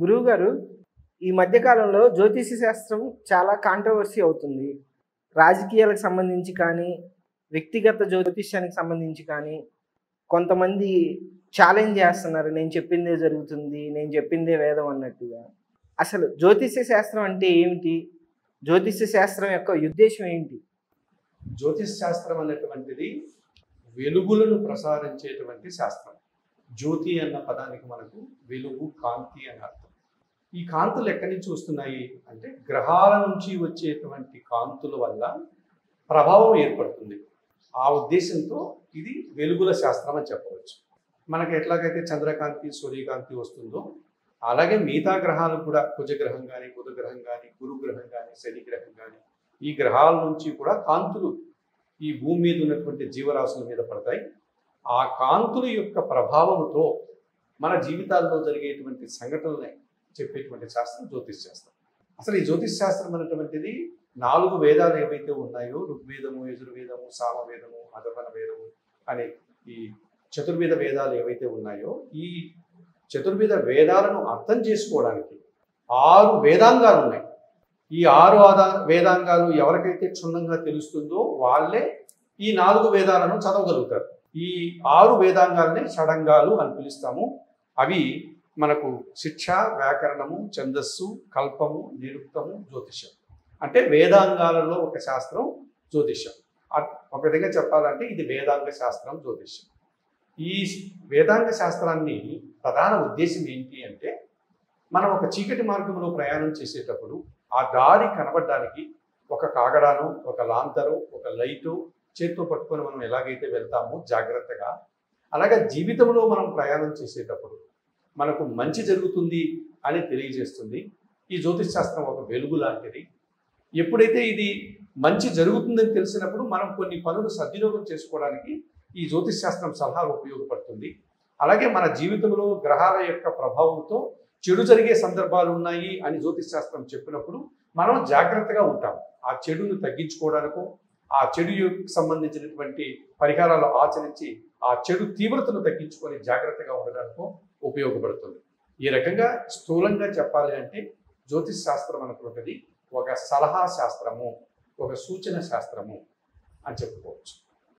గురువుగారు, ఈ మధ్య కాలంలో జ్యోతిష శాస్త్రం చాలా కాంట్రోవర్సీ అవుతుంది. రాజకీయాలకు సంబంధించి కానీ, వ్యక్తిగత జ్యోతిష్యానికి సంబంధించి కానీ, కొంతమంది ఛాలెంజ్ చేస్తున్నారు. నేను చెప్పిందే జరుగుతుంది, నేను చెప్పిందే వేదం అన్నట్టుగా. అసలు జ్యోతిష శాస్త్రం అంటే ఏమిటి? జ్యోతిష శాస్త్రం యొక్క ఉద్దేశ్యం ఏంటి? జ్యోతిష్ శాస్త్రం అనేటువంటిది వెలుగులను ప్రసారించేటువంటి శాస్త్రం. జ్యోతి అన్న పదానికి మనకు వెలుగు, కాంతి అని అర్థం. ఈ కాంతులు ఎక్కడి నుంచి వస్తున్నాయి అంటే గ్రహాల నుంచి వచ్చేటువంటి కాంతుల వల్ల ప్రభావం ఏర్పడుతుంది. ఆ ఉద్దేశంతో ఇది వెలుగుల శాస్త్రం అని చెప్పవచ్చు. మనకి ఎట్లాగైతే చంద్రకాంతి, సూర్యకాంతి వస్తుందో అలాగే మిగతా గ్రహాలు కూడా కుజగ్రహం కానీ, బుధగ్రహం కానీ, గురుగ్రహం కానీ, శనిగ్రహం కానీ ఈ గ్రహాల నుంచి కూడా కాంతులు ఈ భూమి మీద ఉన్నటువంటి జీవరాశుల మీద పడతాయి. ఆ కాంతుల యొక్క ప్రభావంతో మన జీవితాల్లో జరిగేటువంటి సంఘటనల్ని చెప్పేటువంటి శాస్త్రం జ్యోతిష్ శాస్త్రం. అసలు ఈ జ్యోతిష్ శాస్త్రం అనేటువంటిది 4 వేదాలు ఏవైతే ఉన్నాయో ఋగ్వేదము, యజుర్వేదము, సామవేదము, అథర్వణ వేదము అనే ఈ చతుర్వేద వేదాలు ఏవైతే ఉన్నాయో ఈ చతుర్వేద వేదాలను అర్థం చేసుకోవడానికి 6 వేదాంగాలు ఉన్నాయి. ఈ 6 వేదాంగాలు ఎవరికైతే క్షుణ్ణంగా తెలుస్తుందో వాళ్ళే ఈ 4 వేదాలను చదవగలుగుతారు. ఈ 6 వేదాంగాలనే షడంగాలు అని పిలుస్తాము. అవి మనకు శిక్ష, వ్యాకరణము, ఛందస్సు, కల్పము, నిరుక్తము, జ్యోతిషం. అంటే వేదాంగాలలో ఒక శాస్త్రం జ్యోతిషం. ఒక విధంగా చెప్పాలంటే ఇది వేదాంగ శాస్త్రం, జ్యోతిషం. ఈ వేదాంగ శాస్త్రాన్ని ప్రధాన ఉద్దేశం ఏంటి అంటే మనం ఒక చీకటి మార్గంలో ప్రయాణం చేసేటప్పుడు ఆ దారి కనబడడానికి ఒక కాగడాను, ఒక లాంతరు, ఒక లైటు చేతితో పట్టుకొని మనం ఎలాగైతే వెళ్తామో జాగ్రత్తగా, అలాగే జీవితంలో మనం ప్రయాణం చేసేటప్పుడు మనకు మంచి జరుగుతుంది అని తెలియజేస్తుంది. ఈ జ్యోతిష్ శాస్త్రం ఒక వెలుగు లాంటిది. ఎప్పుడైతే ఇది మంచి జరుగుతుందని తెలిసినప్పుడు మనం కొన్ని పనులు సద్వినియోగం చేసుకోవడానికి ఈ జ్యోతిష్ శాస్త్రం సలహాలు ఉపయోగపడుతుంది. అలాగే మన జీవితంలో గ్రహాల యొక్క ప్రభావంతో చెడు జరిగే సందర్భాలు ఉన్నాయి అని జ్యోతిష్ శాస్త్రం చెప్పినప్పుడు మనం జాగ్రత్తగా ఉంటాం. ఆ చెడును తగ్గించుకోవడానికో, ఆ చెడుకు సంబంధించినటువంటి పరిహారాలు ఆచరించి ఆ చెడు తీవ్రతను తగ్గించుకొని జాగ్రత్తగా ఉండడానికో ఉపయోగపడుతుంది. ఈ రకంగా స్థూలంగా చెప్పాలి అంటే జ్యోతిష్ శాస్త్రం అనుకున్నది ఒక సలహా శాస్త్రము, ఒక సూచన శాస్త్రము అని చెప్పుకోవచ్చు.